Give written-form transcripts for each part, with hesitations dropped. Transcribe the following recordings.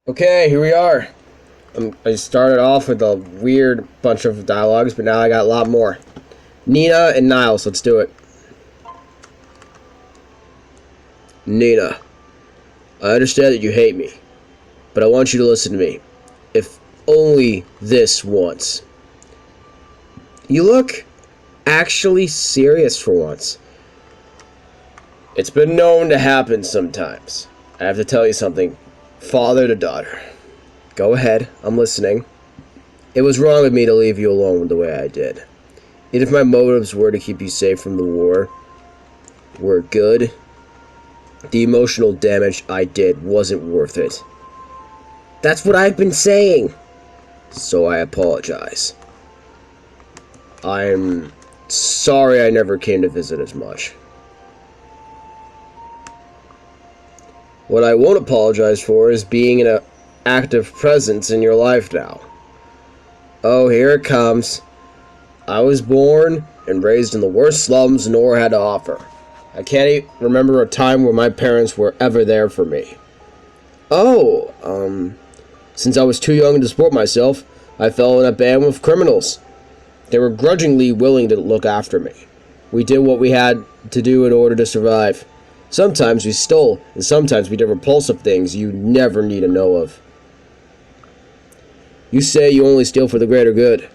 Okay, here we are. I started off with a weird bunch of dialogues, but now I got a lot more. Nina and Niles, let's do it. Nina, I understand that you hate me, but I want you to listen to me. If only this once. You look actually serious for once. It's been known to happen sometimes. I have to tell you something. Father to daughter. Go ahead, I'm listening. It was wrong of me to leave you alone the way I did. Even if my motives were to keep you safe from the war, were good, the emotional damage I did wasn't worth it. That's what I've been saying. So I apologize. I'm sorry I never came to visit as much. What I won't apologize for is being an active presence in your life now. Oh, here it comes. I was born and raised in the worst slums Nora had to offer. I can't even remember a time where my parents were ever there for me. Since I was too young to support myself, I fell in a band with criminals. They were grudgingly willing to look after me. We did what we had to do in order to survive. Sometimes we stole, and sometimes we did repulsive things you never need to know of. You say you only steal for the greater good,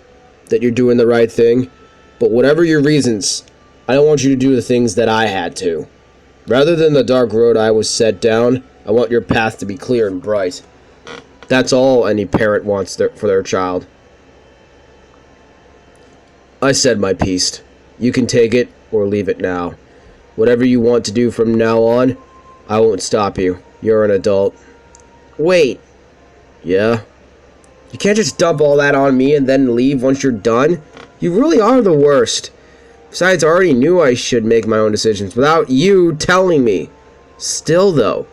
that you're doing the right thing, but whatever your reasons, I don't want you to do the things that I had to. Rather than the dark road I was set down, I want your path to be clear and bright. That's all any parent wants for their child. I said my piece. You can take it or leave it now. Whatever you want to do from now on, I won't stop you. You're an adult. Wait. Yeah? You can't just dump all that on me and then leave once you're done. You really are the worst. Besides, I already knew I should make my own decisions without you telling me. Still, though,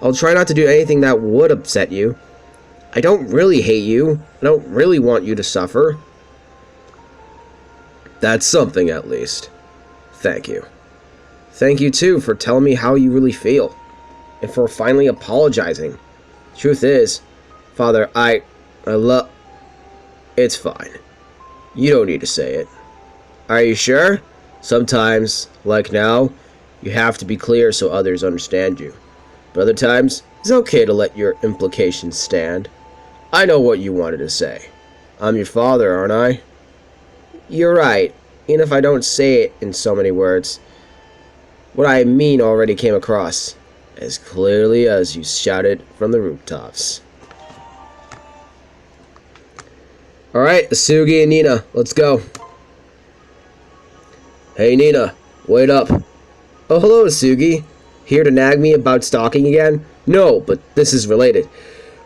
I'll try not to do anything that would upset you. I don't really hate you. I don't really want you to suffer. That's something, at least. Thank you. Thank you, too, for telling me how you really feel. And for finally apologizing. Truth is, Father, I love... It's fine. You don't need to say it. Are you sure? Sometimes, like now, you have to be clear so others understand you. But other times, it's okay to let your implications stand. I know what you wanted to say. I'm your father, aren't I? You're right, even if I don't say it in so many words. What I mean already came across, as clearly as you shouted from the rooftops. Alright, Asugi and Nina, let's go. Hey Nina, wait up. Oh, hello Asugi. Here to nag me about stalking again? No, but this is related.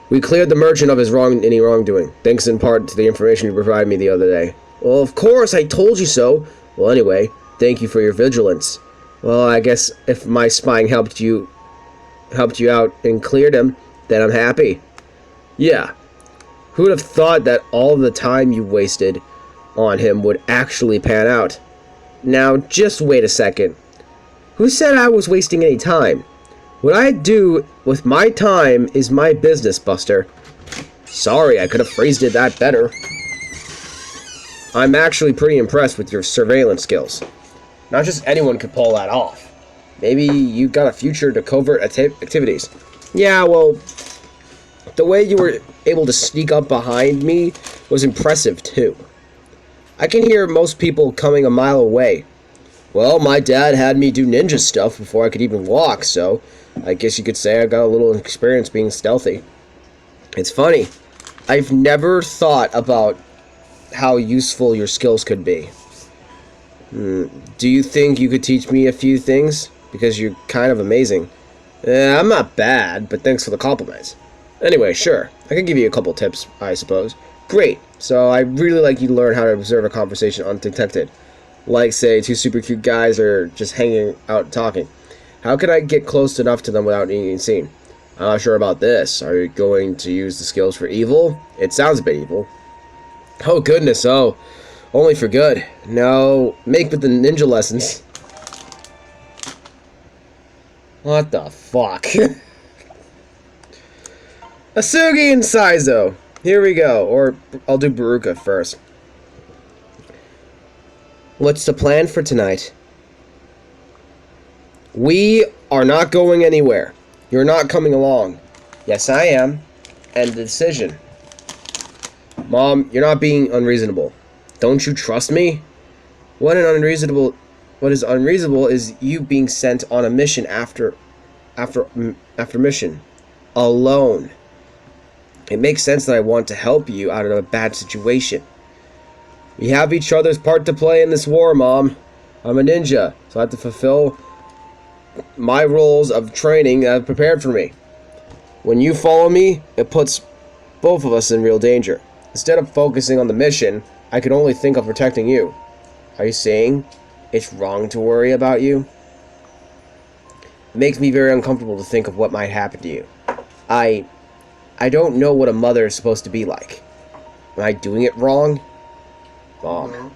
We cleared the merchant of any wrongdoing, thanks in part to the information you provided me the other day. Well, of course, I told you so. Well, anyway, thank you for your vigilance. Well, I guess if my spying helped you out and cleared him, then I'm happy. Yeah. Who would have thought that all the time you wasted on him would actually pan out? Now, just wait a second. Who said I was wasting any time? What I do with my time is my business, Buster. Sorry, I could have phrased it that better. I'm actually pretty impressed with your surveillance skills. Not just anyone could pull that off. Maybe you got a future to covert activities. Yeah, well, the way you were able to sneak up behind me was impressive, too. I can hear most people coming a mile away. Well, my dad had me do ninja stuff before I could even walk, so I guess you could say I got a little experience being stealthy. It's funny. I've never thought about how useful your skills could be. Do you think you could teach me a few things? Because you're kind of amazing. I'm not bad, but thanks for the compliments. Anyway, sure. I can give you a couple tips, I suppose. Great. So I'd really like you to learn how to observe a conversation undetected. Like, say, two super cute guys are just hanging out talking. How can I get close enough to them without being seen? I'm not sure about this. Are you going to use the skills for evil? It sounds a bit evil. Oh, goodness, oh. Only for good. No, make with the ninja lessons. What the fuck? Asugi and Saizo. Here we go. Or I'll do Baruka first. What's the plan for tonight? We are not going anywhere. You're not coming along. Yes, I am. And the decision. Mom, you're not being unreasonable. Don't you trust me? What is unreasonable is you being sent on a mission after mission. Alone. It makes sense that I want to help you out of a bad situation. We have each other's part to play in this war, Mom. I'm a ninja, so I have to fulfill my roles of training that have prepared for me. When you follow me, it puts both of us in real danger. Instead of focusing on the mission, I can only think of protecting you. Are you saying it's wrong to worry about you? It makes me very uncomfortable to think of what might happen to you. I don't know what a mother is supposed to be like. Am I doing it wrong? Mom.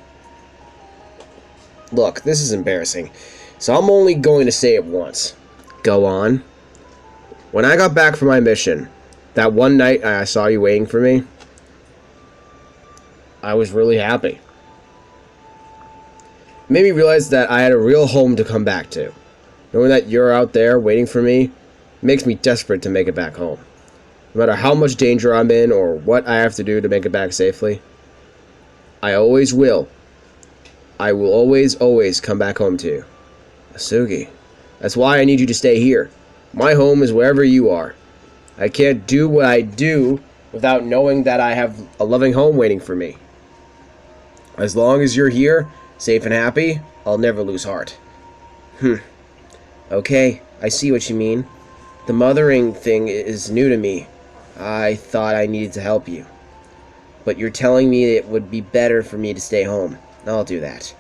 Look, this is embarrassing. So I'm only going to say it once. Go on. When I got back from my mission, that one night I saw you waiting for me, I was really happy. It made me realize that I had a real home to come back to. Knowing that you're out there waiting for me makes me desperate to make it back home. No matter how much danger I'm in or what I have to do to make it back safely, I always will. I will always come back home to you. Asugi. That's why I need you to stay here. My home is wherever you are. I can't do what I do without knowing that I have a loving home waiting for me. As long as you're here, safe and happy, I'll never lose heart. Okay, I see what you mean. The mothering thing is new to me. I thought I needed to help you. But you're telling me it would be better for me to stay home. I'll do that.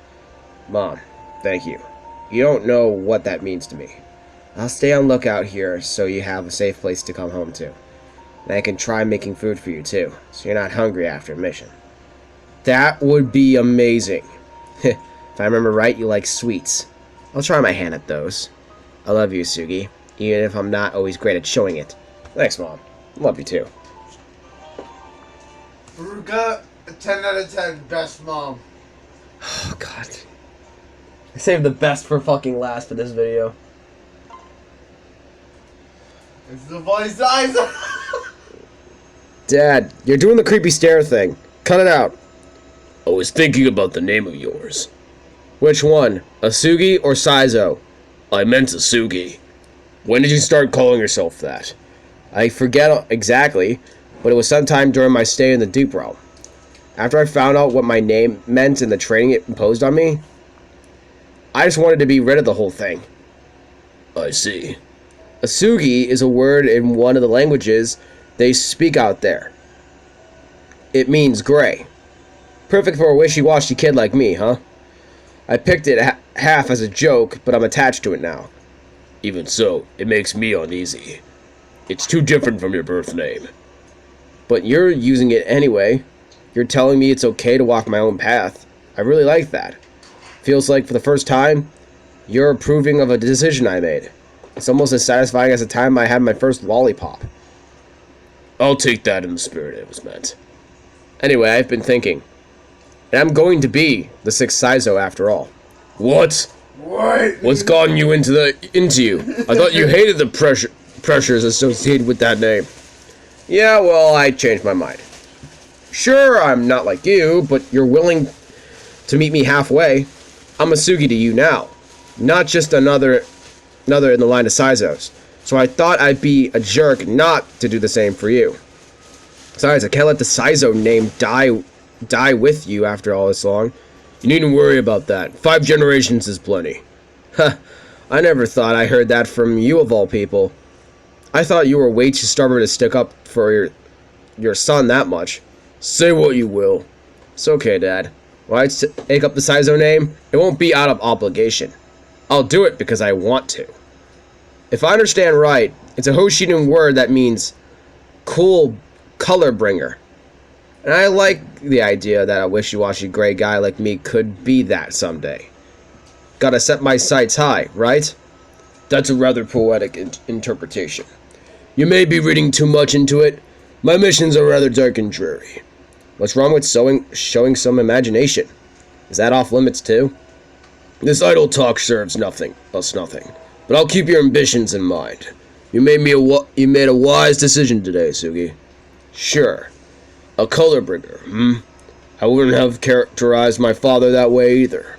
Mom, thank you. You don't know what that means to me. I'll stay on lookout here so you have a safe place to come home to. And I can try making food for you too, so you're not hungry after a mission. That would be amazing. If I remember right, you like sweets. I'll try my hand at those. I love you, Sugi, even if I'm not always great at showing it. Thanks, Mom. Love you too. Baruka, a 10 out of 10, best mom. Oh, God. I saved the best for fucking last for this video. It's the voice eyes. Dad, you're doing the creepy stare thing. Cut it out. I was thinking about the name of yours. Which one? Asugi or Saizo? I meant Asugi. When did you start calling yourself that? I forget exactly, but it was sometime during my stay in the Deep Realm. After I found out what my name meant and the training it imposed on me, I just wanted to be rid of the whole thing. I see. Asugi is a word in one of the languages they speak out there. It means gray. Perfect for a wishy-washy kid like me, huh? I picked it half as a joke, but I'm attached to it now. Even so, it makes me uneasy. It's too different from your birth name. But you're using it anyway. You're telling me it's okay to walk my own path. I really like that. Feels like for the first time, you're approving of a decision I made. It's almost as satisfying as the time I had my first lollipop. I'll take that in the spirit it was meant. Anyway, I've been thinking. And I'm going to be the sixth Saizo after all. What? What? What's gotten you into you? I thought you hated the pressures associated with that name. Yeah, well, I changed my mind. Sure, I'm not like you, but you're willing to meet me halfway. I'm Asugi to you now, not just another in the line of Saizos. So I thought I'd be a jerk not to do the same for you. Besides, I can't let the Saizo name die with you after all this long. You needn't worry about that. 5 generations is plenty. Huh, I never thought I heard that from you of all people. I thought you were way too stubborn to stick up for your son that much. Say what you will. It's okay, Dad. When I take up the Saizo name, it won't be out of obligation. I'll do it because I want to. If I understand right, it's a Hoshidan word that means cool color bringer. And I like the idea that a wishy-washy gray guy like me could be that someday. Gotta set my sights high, right? That's a rather poetic interpretation. You may be reading too much into it, My missions are rather dark and dreary. What's wrong with showing some imagination? Is that off limits too? This idle talk serves nothing. But I'll keep your ambitions in mind. You made a wise decision today, Sugi. Sure. A color bringer, I wouldn't have characterized my father that way either.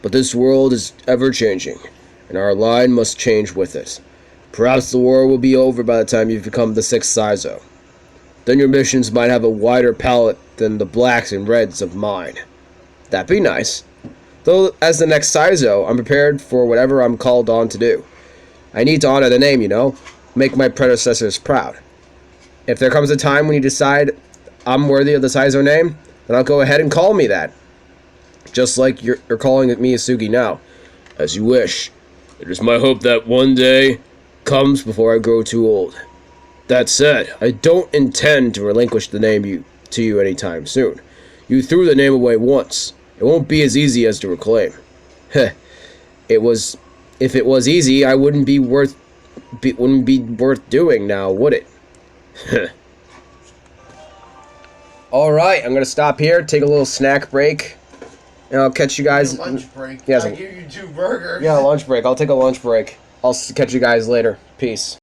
But this world is ever changing, and our line must change with it. Perhaps the war will be over by the time you've become the 6th Saizo. Then your missions might have a wider palette than the blacks and reds of mine. That'd be nice. Though, as the next Saizo, I'm prepared for whatever I'm called on to do. I need to honor the name, make my predecessors proud. If there comes a time when you decide I'm worthy of the Saizo name, then I'll go ahead and call me that. Just like you're calling me Asugi now. As you wish. It is my hope that one day comes before I grow too old. That said, I don't intend to relinquish the name to you anytime soon. You threw the name away once. It won't be as easy as to reclaim. Heh. If it was easy, I wouldn't be worth doing now, would it? Alright, I'm gonna stop here, take a little snack break. And I'll catch you guys. Lunch break. Yes, I give you 2 burgers. Yeah, lunch break. I'll take a lunch break. I'll catch you guys later. Peace.